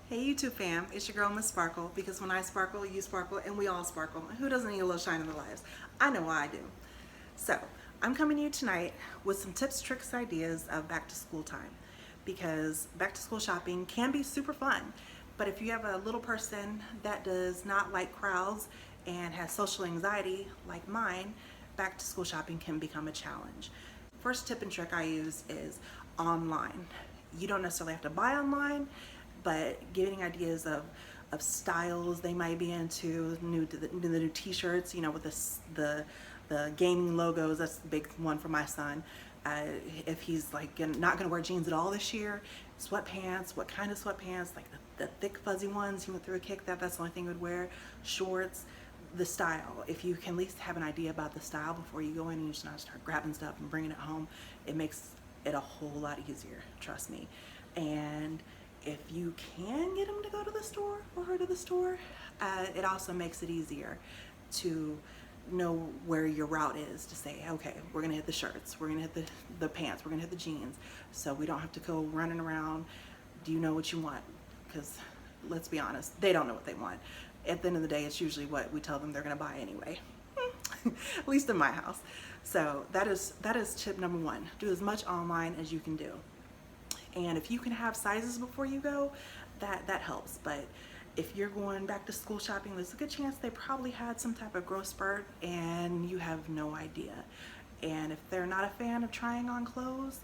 Hey YouTube fam, it's your girl Miss Sparkle, because when I sparkle, you sparkle, and we all sparkle. Who doesn't need a little shine in their lives? I know I do. So, I'm coming to you tonight with some tips, tricks, ideas of back to school time, because back to school shopping can be super fun. But if you have a little person that does not like crowds and has social anxiety like mine, back to school shopping can become a challenge. First tip and trick I use is online. You don't necessarily have to buy online, but getting ideas of styles they might be into, the new t-shirts, you know, with the gaming logos. That's the big one for my son. If he's like not gonna wear jeans at all this year, sweatpants. What kind of sweatpants? Like the thick fuzzy ones. He went through a kick that's the only thing he would wear. Shorts. The style. If you can at least have an idea about the style before you go in and you just start grabbing stuff and bringing it home, it makes it a whole lot easier. Trust me. And if you can get him to go to the store or her to the store, it also makes it easier to know where your route is, to say, okay, we're gonna hit the shirts, we're gonna hit the pants, we're gonna hit the jeans, so we don't have to go running around. Do you know what you want? Because let's be honest, they don't know what they want. At the end of the day, it's usually what we tell them they're gonna buy anyway. At least in my house. So that is tip number one. Do as much online as you can do. And if you can have sizes before you go, that helps. But if you're going back to school shopping, there's a good chance they probably had some type of growth spurt and you have no idea. And if they're not a fan of trying on clothes,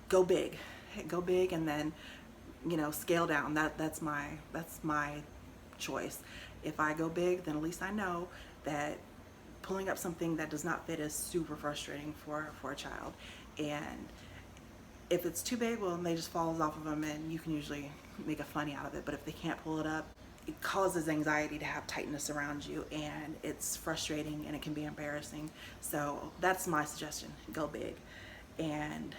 go big. Go big, and then, you know, scale down. That's my choice. If I go big, then at least I know that pulling up something that does not fit is super frustrating for a child. And if it's too big, well, they just falls off of them, and you can usually make a funny out of it. But if they can't pull it up, it causes anxiety to have tightness around you, and it's frustrating and it can be embarrassing. So that's my suggestion. Go big. And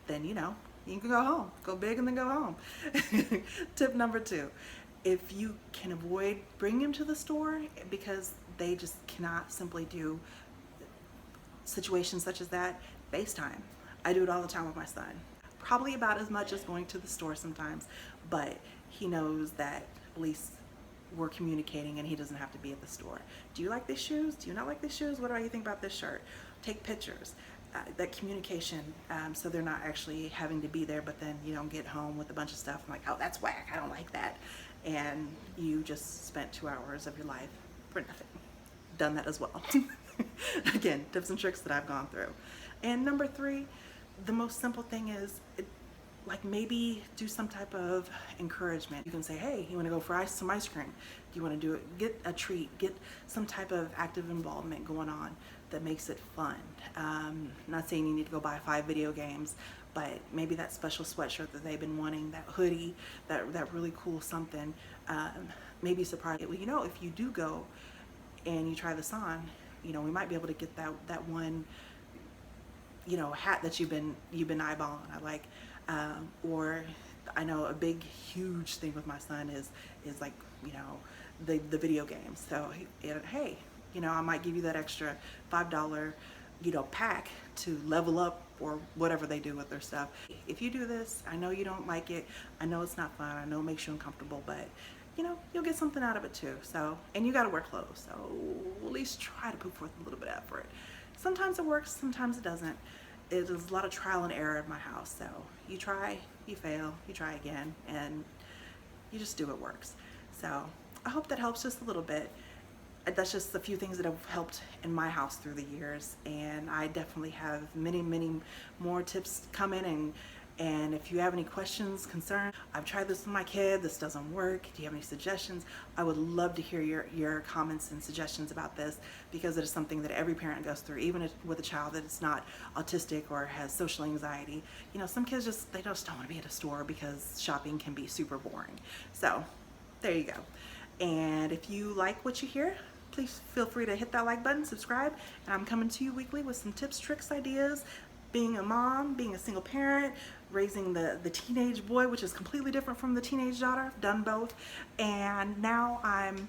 then, you know, you can go home. Go big and then go home. Tip number two, if you can avoid bringing them to the store because they just cannot simply do situations such as that, FaceTime. I do it all the time with my son. Probably about as much as going to the store sometimes, but he knows that at least we're communicating and he doesn't have to be at the store. Do you like these shoes? Do you not like these shoes? What do you think about this shirt? Take pictures. That communication, so they're not actually having to be there, but then you don't get home with a bunch of stuff and like, oh, that's whack, I don't like that. And you just spent 2 hours of your life for nothing. Done that as well. Again, tips and tricks that I've gone through. And number three, the most simple thing is, like, maybe do some type of encouragement. You can say, hey, you want to go for some ice cream? Do you want to do it? Get a treat, get some type of active involvement going on that makes it fun. Not saying you need to go buy 5 video games, but maybe that special sweatshirt that they've been wanting, that hoodie, that really cool something, maybe surprise it. Well, you know, if you do go and you try this on, you know, we might be able to get that one, you know, hat that you've been eyeballing. I like, or I know a big, huge thing with my son is like, you know, the video games. So hey, you know, I might give you that extra $5, you know, pack to level up or whatever they do with their stuff. If you do this, I know you don't like it. I know it's not fun. I know it makes you uncomfortable, but you know, you'll get something out of it too. So, and you got to wear clothes, so at least try to put forth a little bit of effort. Sometimes it works, sometimes it doesn't. There's a lot of trial and error in my house. So you try, you fail, you try again, and you just do what works. So I hope that helps just a little bit. That's just a few things that have helped in my house through the years, and I definitely have many more tips coming. And if you have any questions, concerns, I've tried this with my kid, this doesn't work, do you have any suggestions? I would love to hear your comments and suggestions about this, because it is something that every parent goes through, even with a child that is not autistic or has social anxiety. You know, some kids just don't want to be at a store because shopping can be super boring. So there you go. And if you like what you hear, please feel free to hit that like button, subscribe, and I'm coming to you weekly with some tips, tricks, ideas, being a mom, being a single parent, raising the teenage boy, which is completely different from the teenage daughter. I've done both, and now I'm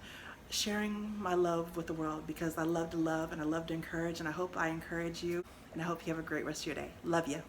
sharing my love with the world, because I love to love and I love to encourage, and I hope I encourage you, and I hope you have a great rest of your day. Love you.